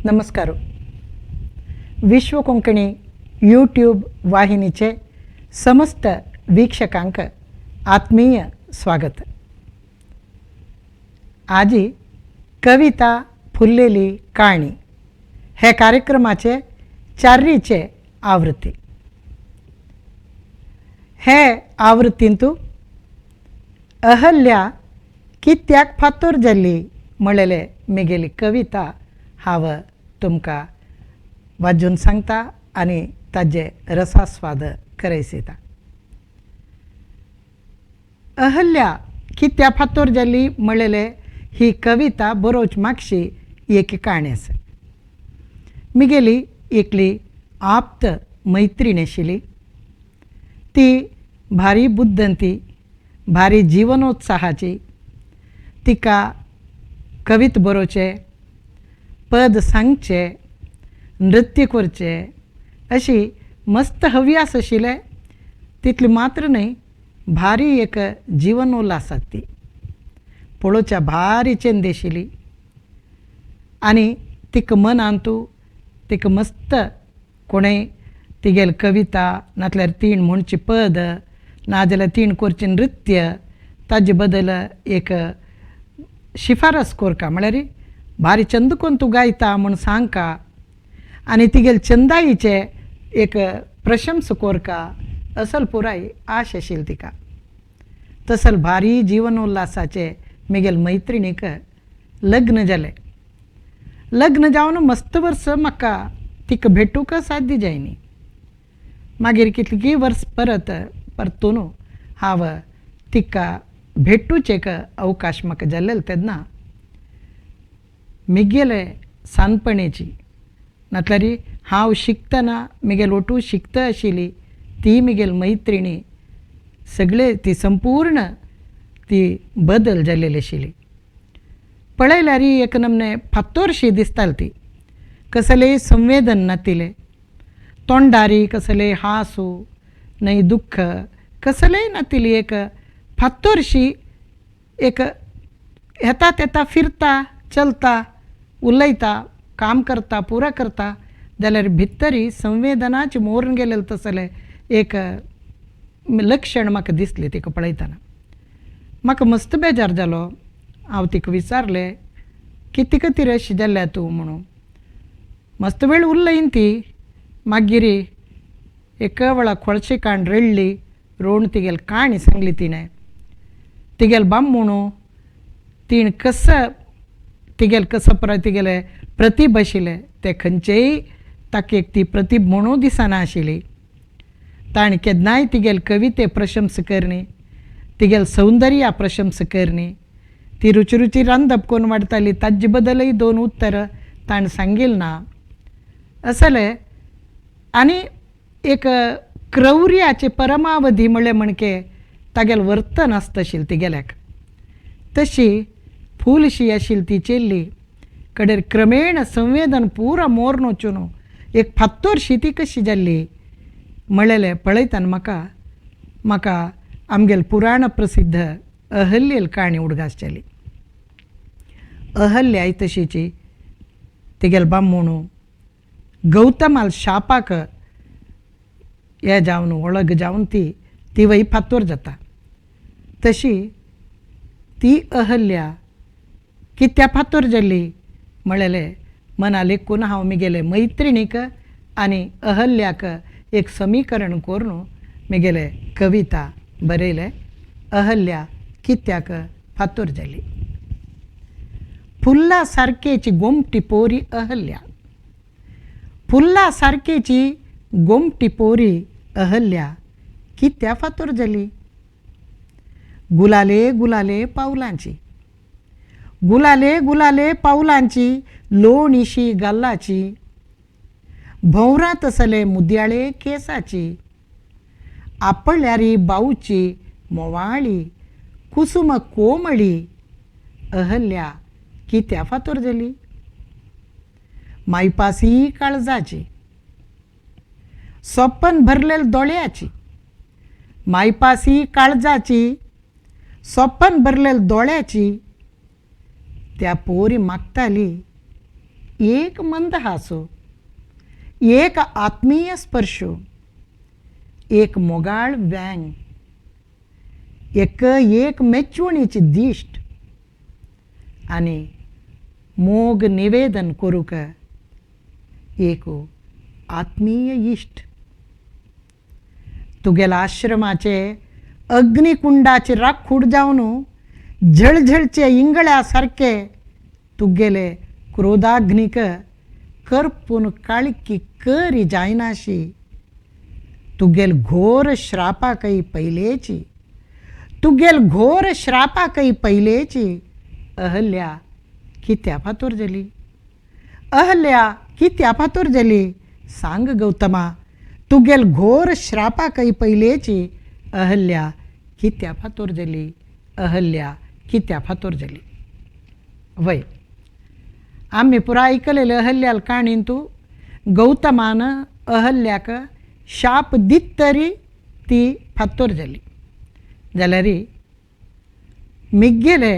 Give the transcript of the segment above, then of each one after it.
नमस्कार. विश्व कोंकणी यूट्यूब वाहिनीचे समस्त वीक्षकांक आत्मीय स्वागत. आजी कविता फुललेली काणी हे कार्यक्रमाचे चारीचे आवृत्ती. हे आवृत्तींतू अहल्या कित्याक फातोर जाल्ली म्हणलेले म्हगेली कविता हांव तुमकां वाजून सांगता आनी ताजे रसास्वाद करयसिता. अहल्या कित्या फातोर जाल्ली म्हणलेले ही कविता बरोवच मागशी एक काणी आसा. म्हगेली एकली आप्त मैत्रीण आशिल्ली. ती भारी बुद्दंती, भारी जिवनोत्साहाची. तिका कविता बरोवचे, पद सांगचे, नृत्य करचे अशी मस्त हव्यास आशिल्ले. तितली मात्र न्हय, भारी एक जीवन उल्हासात ती पळोवच्या भारी चेंद आशिल्ली. आनी तिका मनांतू तिका मस्त कोणें तिगेल कविता नातल्यार तीण म्हणची पद नाजाल्यार तीण करचें नृत्य ताजे बदल एक शिफारस कोरका म्हळ्यार भारी चंद कोन्न तूं गायता म्हूण सांगका आनी तिगेल चंदाईचे एक प्रशंस कोरका असल पुराय आश आशिल्ली तिका. तसल भारी जीवन उल्हासाचे म्हगेल मैत्रिणीक लग्न जालें. लग्न जावन मस्त वर्स म्हाका तिका भेटूंक साध्य जायनी. मागीर कितलीं वर्स परतून हांव तिका भेटूचे एक अवकाश म्हाका जाल्लेलो. तेन्ना म्हगेले सानपणेची नातल्यार हांव शिकतना म्हगेल ओटू शिकता आशिल्ली ती म्हगेल मैत्रिणी सगळे ती संपूर्ण ती बदल जाल्लेली आशिल्ली. पळयल्यार एक नमने फातोरशी दिसताली ती. कसलेय संवेदन नातिले तोंडारी, कसलेय हांसू न्हय दुख्ख कसलेय नातिली. एक फातोरशी एक येता तेता फिरता चलता उलयता काम करता पुरा करता जाल्यार भितरी संवेदनाचे मोरून गेलेले तसले एक लक्षण म्हाका दिसलें तिका पळयतना. म्हाका मस्त बेजार जालो. हांव तिका विचारलें कितें खातीर अशी जाल्या तूं म्हणून. मस्त वेळ उरलयन ती मागीर एक वेळा खोळशे काण रडली. रोवन तिगेल काणी सांगली तिणें. तिगेल बाम म्हणू तीण तिगेल कसं तिगेले प्रतिभ आशिल्ले ते खंयचेय ताका एक ती प्रतिभ म्हणू दिसना आशिल्ली. ताणें केन्नाय तिगेल कविते प्रशंस करनी, तिगेल सौंदर्या प्रशंस करनी. ती रुची रांदप कोण वाडटाली ताजे बदलय 2 उत्तर ताणें सांगिल ना असले. आनी एक क्रौर्याचे परमावधी म्हणके तागेल वर्तन आसता आशिल्लें तिगेल्याक. तशी फूलशी आशिल्ली ती चेल्ली कडेन क्रमेण संवेदन पुरो मोर वचून एक फातोरशी ती कशी जाल्ली म्हणलेलें पळयतना म्हाका आमगेल पुराण प्रसिद्ध अहल्येल काणी उडगास जाली. अहल्या तशीची तिगेल बामणू गौतमाल शापाक हे जावन वळग जावन ती वय फातोर जाता. तशी ती अहल्या कित्या फातोर जाल्ली म्हणलेले मना लेखून हांव म्हगेले मैत्रिणीक आनी अहल्याक एक समीकरण करून म्हगेले कविता बरयले. अहल्या कित्याक फातोर जाल्ली. फुल्ला सारकेची गोमटी पोरी अहल्या. फुल्ला सारकेची गोमटी पोरी अहल्या कित्या फातोर जाल्ली. गुलाले गुलाले पावलांची, गुलाले गुलाले पावलांची लोणीशी गाल्लाची. भोवरां तसले मुद्याळे केसाची. आपल्यारी बाऊची मोवाळी कुसुम कोमळी अहल्या कित्या फातोर जाली. मायपासी काळजाची, सोप्पन भरलेल दोळ्याची. मायपासी काळजाची सोप्पन भरलेल दोळ्याची. त्या पोरी मागताली एक मंद हासो, एक आत्मीय स्पर्शो, एक मोगाळ व्यंग, एक मेचवणीची दिश्ट आणि मोग निवेदन करूक एक आत्मीय इश्ट. तुगेल्या आश्रमाचे अग्निकुंडाचे राखूड जावन झळझळचे इंगळ्यासारखे तुगेले क्रोधाग्निक करपून काळकी करी जायनाशी. तुगेल घोर श्रापाकई पहिलेची, तुगेल घोर श्रापाकई पहिलेची अहल्या कित्या फातोर जली, अहल्या कित्या फातोर जली. सांग गौतमा, तुगेल घोर श्रापाकई पहिलेची अहल्या कित्या फातोर जली, अहल्या कित्या फातोर जली. वय आम्ही पुरा ऐकलेलं अहल्याल काणीन तू गौतमान अहल्याक शाप दित तरी ती फातोर जाली. जाल्यार मिगेले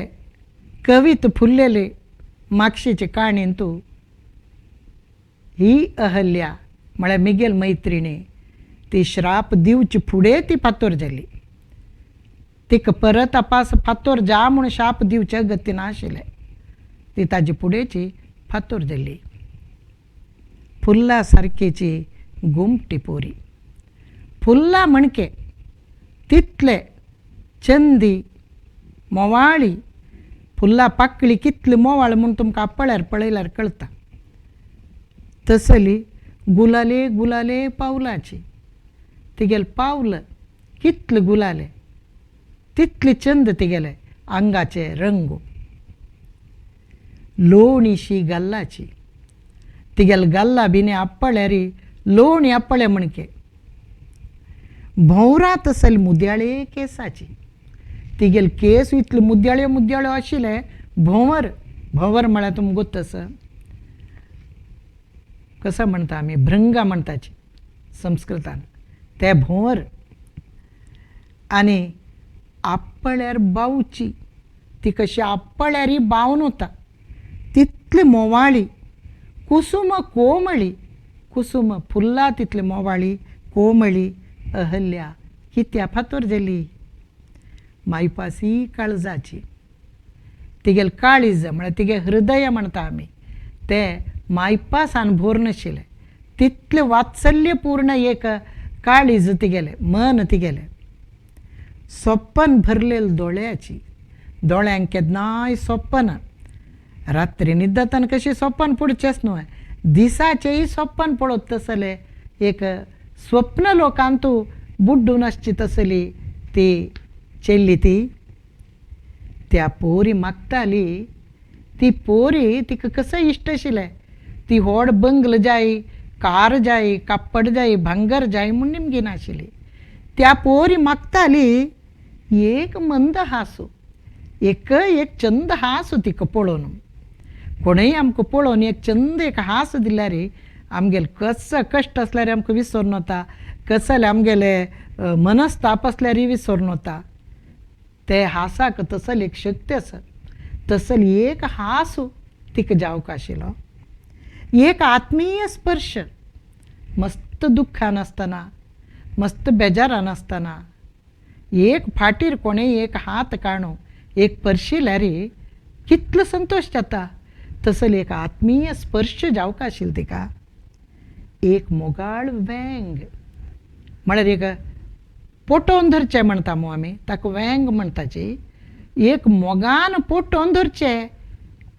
कवित फुल्लेले मागशेचे काणीन तू ही अहल्या म्हळ्यार मिगेल मैत्रिणी ती श्राप दिवची फुडें ती फातोर जाली. तिका परत आपास फातोर जा म्हूण शाप दिवचे गती नाशिल्ले. ती ताजी फुडेची फातोर जाली. फुल्ला सारकेची गुमटी पोरी, फुल्ला म्हणके तितले चंदी मोवाळी. फुल्ला पाकळी कितली मोवाळ म्हूण तुमकां आपल्यार पळयल्यार कळटा. तसली गुलाले गुलाले पावलाची. तिगेल पावल कितले गुलाले, तितले चंद तिगेले आंगाचे रंग. लोणीशी गल्लाची. तिगेल गल्ला बिने आप्पळ्यारी लोणी आप्पळे म्हणके. भोवरा तसली मुद्याळे केसाची. तिगेल केस इतले मुद्याळे मुद्याळे आशिल्ले. भोंवर भोंवर म्हळ्यार तुमकां गोत्तस कसं म्हणटा आमी भृंगा म्हणटाची संस्कृतान ते भोंवर. आनी आप्पळ्यार बावची. ती कशी आप्पळ्यारी बावन वता तितली मोवाळी. कुसुम कोमळी. कुसुम फुल्ला तितली मोवाळी कोमळी अहल्या कित्या फातोर जाली. मायपासी काळजाची. तिगेल काळीज म्हळ्यार तिगे हृदय म्हणटा आमी ते मायपासान भोर नाशिल्लें. तितले वात्सल्यपूर्ण एक काळीज तिगेले मन तिगेले. सोप्पन भरलेल दोळ्याची. दोळ्यांक केन्नाय सोप्पन. रात्री न्हिदतना कशी सोप्पन पडचेच न्हू, दिसाचेय सोप्पन पडत तसले एक स्वप्न लोकांतू बुड्डून आसची तसली ती चेल्ली. ती त्या पोरी मागताली. ती पोरी तिका कसं इश्ट आशिल्लें. ती व्हड बंगल जाय, कार जाय, काप्पड जाय, भांगर जाय म्हूण निमगी नाशिल्ली. त्या पोरी मागताली एक मंद हांसू, एक चंद हांसू तिका पळोवन. कोणय आमकां पळोवन एक चंद एक हांस दिल्यार आमगेले कसो कश्ट आसल्यार आमकां विसरून वता, कसले आमगेले मनस्ताप आसल्यारय विसरून वता. ते हांसाक तसली एक शक्ती आसा. तसली एक हांसू तिका जावंक आशिल्लो. एक आत्मीय स्पर्श. मस्त दुख्खान आसतना, मस्त बेजारान आसतना एक फाटीर कोणेय एक हात काणू एक पर्शिल्यार कितलो संतोश जाता. तसली एक आत्मीय स्पर्श जावंक आशिल्लो तिका. एक मोगाळ वेंग म्हळ्यार एक पोटोवन धरचें म्हणटा मू आमी ताका वेंग म्हणटाची. एक मोगान पोटोवन धरचें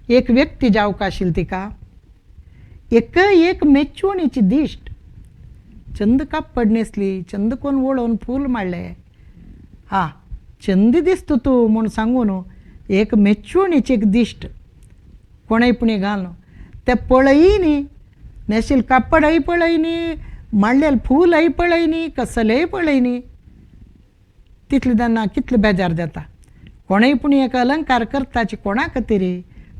एक व्यक्ती जावंक आशिल्ली तिका. एक मेचवणीची दिश्ट. चंद कापड न्हेसली, चंद कोण वळोवन फूल मारले. हा चंद दिसता तूं म्हूण सांगून एक मेचवणीची एक दिश्ट कोणय पुणी घालून ते पळयनी. न्हेशिल्लें कापडय पळयनी, मांडलेलें फूलय पळयनी, कसलेय पळयनी. तितले तेन्ना कितले बेजार जाता. कोणय पुणी एक अलंकार करताची कोणा खातीर,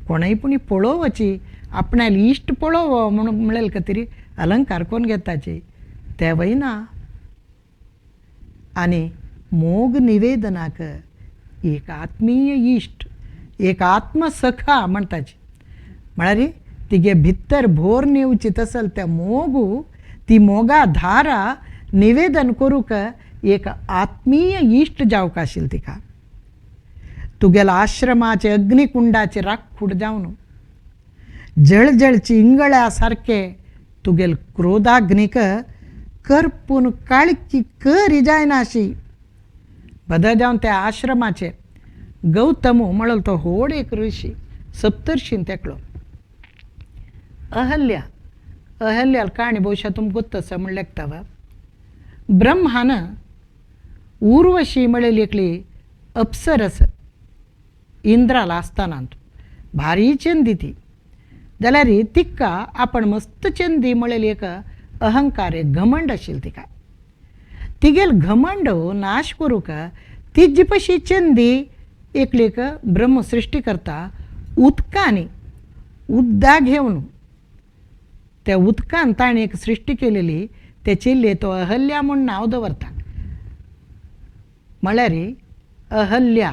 कोणय पुणी पळोवची, आपणाल इश्ट पळोवो म्हणून म्हणलेले खातीर अलंकार कोण घेताची ते वयना. आनी मोग निवेदनाक एक आत्मीय इश्ट, एक आत्मसखा म्हणटाची. म्हळ्यार तिगे भितर भोर नेवची तसल त्या मोगू ती मोगा धारा निवेदन करूक एक आत्मीय इश्ट जावक आशिल्ली तिका. तुगेल्या आश्रमाचे अग्निकुंडाचे राखूड जावन जळजळची इंगळ्या सारखे तुगेल क्रोधाग्निक करपून काळकी करी जायना अशी बदल जावन त्या आश्रमाचे गौतमू म्हणल तो व्हड एक ऋषी सप्तर्षीन तेकलो. अहल्या काणी बहुशा तुमकां गोत्तसा म्हण लेखतावा. ब्रह्मान उर्वशी म्हळेली एकली अप्सरस इंद्राला आसतना भारी चंदी ती जाल्यार तिका आपण मस्त चंदी म्हळेली एक अहंकार एक घमंड आशिल्ली तिका. तिगेल घमंड नाश करूक तिजी पशी चंदी एकलीक ब्रह्म सृश्टी करता उदकांनी उद्दा घेवन त्या उदकान ताणें एक सृश्टी केलेली ते चिल्ले तो अहल्या म्हूण नांव दवरता. म्हळ्यार अहल्या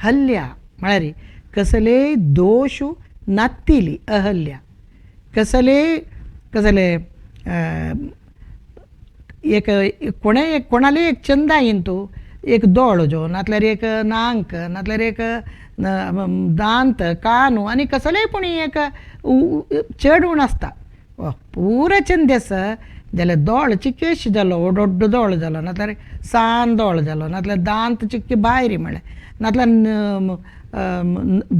हल्या म्हळ्यार कसले दोश नातिली अहल्या कसले कसले एक कोणाले एक चंदा येन तूं एक दोळजो नातल्यार एक नांक नातल्यार एक दांत कानू आनी कसलेय पूण एक चड उण आसता पुरो चंदी आसा जाल्यार दोळ चिक्केशी जालो व्हड दोळ जालो नातल्यार सान दोळ जालो नातल्यार दांत चिक्के भायरी म्हळ्यार नातल्यार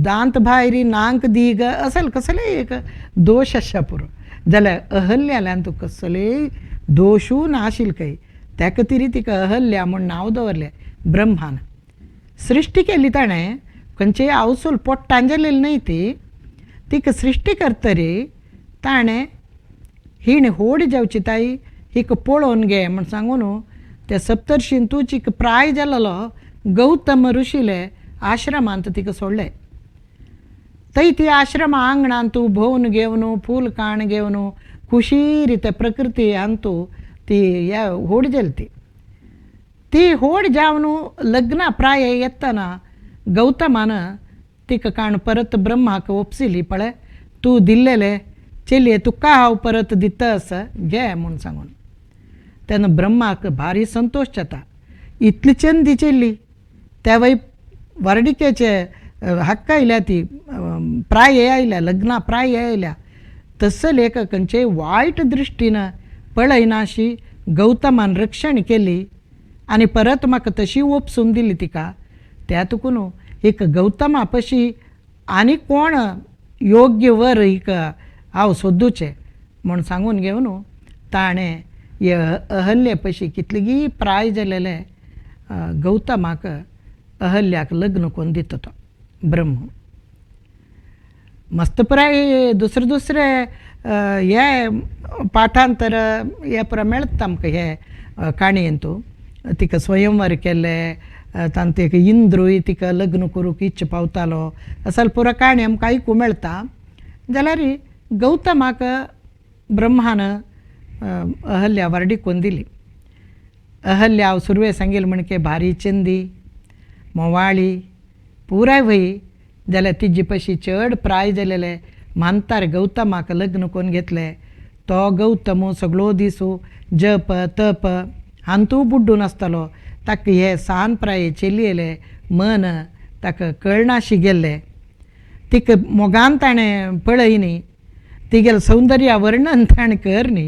दांत भायरी नांक दीग असल कसलेय एक दोश आसा पुरो जाल्यार अहल्याल्यान तूं कसलेय दोशू नाशिल खंय त्या खातीर तिका अहल्या म्हूण नांव दवरलें. ब्रह्मान सृश्टी केली ताणें खंयचेय आवसूल पोट्टान जालेली न्हय ती तिका सृश्टी करतरी ताणें हिणें व्हड जावची ताई हिका पळोवन घे म्हण सांगून त्या सप्तर्शीन तुजीक प्राय जाल्लो गौतम ऋषीले आश्रमांत तिका सोडलें. थंय ती आश्रमा आंगणान तूं भोवन घेवन फूल काण घेवन खुशी त्या प्रकृती हांतू ती ह्या व्हड जाली ती व्हड जावन लग्ना प्राय येतना गौतमान तिका काण परत ब्रह्माक ओपसिली पळय तूं दिल्लेले चेलये तुका हांव परत दितास घे म्हूण सांगून. तेन्ना ब्रह्माक भारी संतोश जाता. इतली चंदी चेल्ली त्या वय वर्डिकेचे हक्क आयल्या ती प्राय हे आयल्या लग्ना प्राय हे आयल्या तसं लेखकांचे वायट दृश्टीन पळयनाशी गौतमान रक्षण केली आनी परत म्हाका तशी ओपसून दिली तिका. त्यातून एक गौतमा पशी आनी कोण योग्य वर हिक हांव सोदूचें म्हूण सांगून घेवन ताणें हे अहल्ये पशी कितलीगी प्राय जालेले गौतमाक अहल्याक लग्न करून दिता तो ब्रह्म. मस्त प्राय दुसरे हे पाठांतर हे पुरा मेळटा आमकां हे काणयेन तूं तिका स्वयंवर केलें तांत एक इंद्रूय तिका लग्न करूंक इच्छा पावतालो असल पुरो काणी आमकां आयकूंक मेळटा. जाल्यार गौतमाक ब्रह्मान अहल्या वारडी करून दिली. अहल्या हांव सुरवे सांगेल म्हणके भारी चंदी मोवाळी पुराय वही जाल्यार तिजी पशी चड प्राय जालेले मानतार गौतमाक लग्न करून घेतले. तो गौतम सगळो दीस जप तप हांतू बुड्डून आसतालो. ताका हे सान प्राये चेली येले मन ताका कळनाशी गेल्ले. तिका मोगान ताणें पळयनी तिगेल सौंदर्या वर्णन ताणें करनी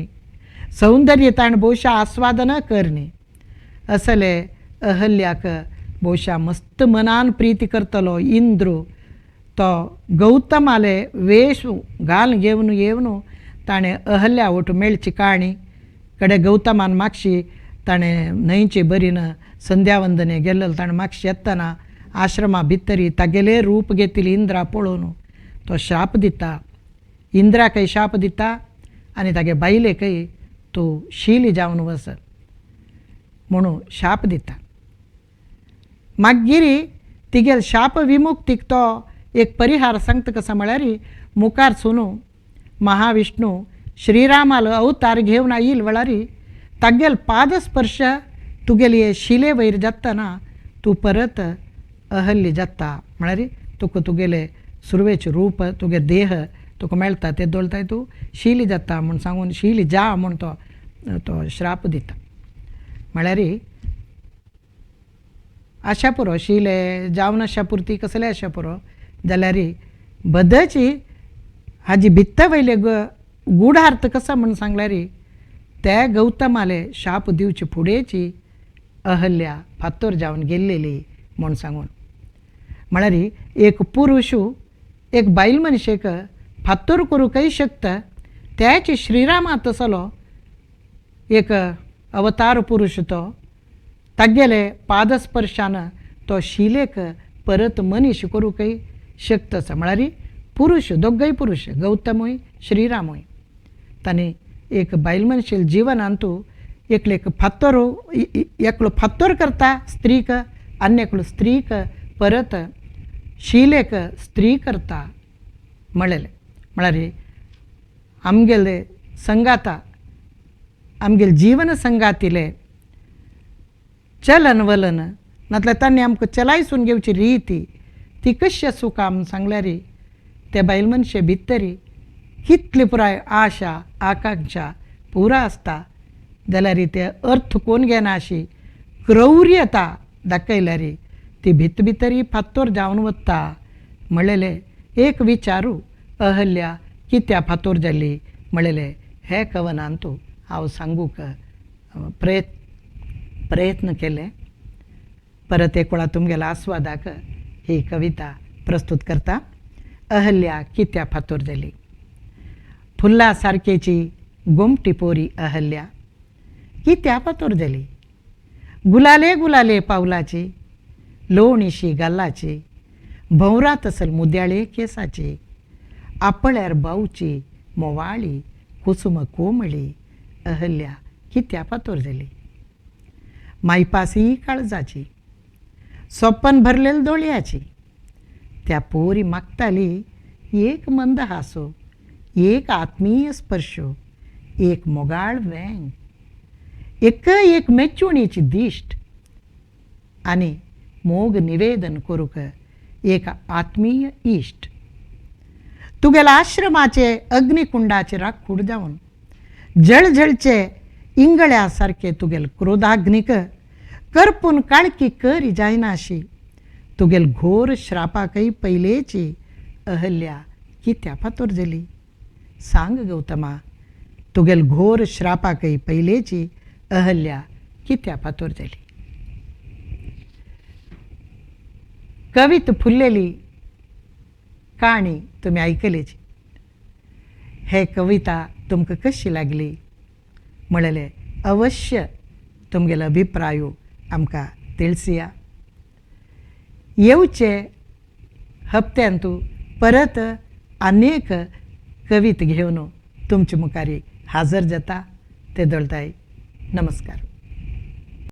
सौंदर्य ताणें बहुशा आस्वादन करनी असले अहल्याक बहुशा मस्त मनान प्रीती करतलो इंद्रू तो गौतमाले वेश घाल घेवन येवन ताणें अहल्या वट मेळची काणी कडे गौतमान मागशी ताणें न्हंयची बरीन संध्यावंदने गेल्लो ताणें मागशी येतना आश्रमा भितरी तागेले रूप घेतिली इंद्रा पळोवन तो शाप दिता. इंद्राकय शाप दिता आनी तागे बायलेकय तूं शील जावन वच म्हणून शाप दिता. मागीर तिगेल शाप विमुक्तीक तो एक परिहार सांगता कसा म्हळ्यार मुखार सुनू महाविष्णू श्रीरामालो अवतार घेवन आयिल वेळार तागेल पादस्पर्श तुगेली हे शिले वयर जातना तूं परत अहल्ली जाता म्हळ्यार तुका तुगेले सुरवेचे रूप तुगे देह तुका मेळटा ते दोळताय तूं शिली जाता म्हूण सांगून शिली जा म्हूण तो श्राप दिता. म्हळ्यार अशा पुरो शिले जावन अशा पुरती कसले अशा पुरो जाल्यार बदची हाजी भित्त वयले गूढार्थ कसा म्हूण सांगल्यार त्या गौतमाले शाप दिवचे फुडेची अहल्या फातोर जावन गेल्लेली म्हूण सांगून. म्हळ्यार एक पुरुश एक बायल मनशेक फातोर करूंकय शकता. त्याच श्रीरामा तसलो एक अवतार पुरुष तो तागेले पादस्पर्शान तो शिलेक परत मनीस करूंकय शकता. म्हळ्यार पुरुष दोगय पुरुष गौतमूय श्रीरामूय तांणी एक बायल मनशेल जिवनांतू एकलो फातोर करता स्त्रीक आनी एकलो स्त्रीक परत शिलेक स्त्री करता म्हळेलें. म्हळ्यार आमगेले संगाता आमगेले जीवन संगातिले चलन वलन नातल्यार तांणी आमकां चलायसून घेवची रिती ती कशी आसूं काय म्हूण सांगल्यार त्या बायल मनशे भितर कितले पुराय आशा आकांक्षा पुरा आसता जाल्यार ते अर्थ कोण घेना अशी क्रौर्यता दाखयल्यार ती भितर फातोर जावन वता. म्हणलेले एक विचारू अहल्या कित्या फातोर जाली म्हणलेले हे कवनांतू हांव सांगूक प्रयत्न केले. परत एक वेळा तुमगेल्या आस्वादाक ही कविता प्रस्तुत करता. अहल्या कित्या फातोर जाली. फुल्ला सारकेची गोमटी पोरी अहल्या कित्या फातोर जाली. गुलाले गुलाले पावलाची लोणीशी गालाची भंवरात असल मुद्याळे केसाची आपल्यार बावची मोवाळी कुसुम कोमळी अहल्या कित्या फातोर जाली. मायपासी काळजाची सोपन भरलेल दोळ्याची त्या पोरी मागताली एक मंद हासो एक आत्मीय स्पर्शो एक मोगाळ वेंग एक मेचुणीची दिश्ट आनी मोग निवेदन करूक एक आत्मीय इश्ट. तुगेल्या आश्रमाचे अग्निकुंडाचे राखूड जावन जळजळचे इंगळ्या सारके तुगेल क्रोधाग्निक करपून काळकी करी जायनाशी तुगेल घोर श्रापाकय पयलेची अहल्या कित्या फातोर जाली. सांग गौतमा तुगेल घोर श्रापाकय पयलेची अहल्या कित्या फातोर जाली. कवित फुल्लेली काणी तुम्ही ऐकलीच. हे कविता तुमकां कशी लागली म्हणलेले अवश्य तुमगेलो अभिप्राय आमकां तिळसिया. येवचे हप्त्यांतू परत अनेक कवित घेवन तुमचे मुखारी हाजर जाता ते दळताय. नमस्कार.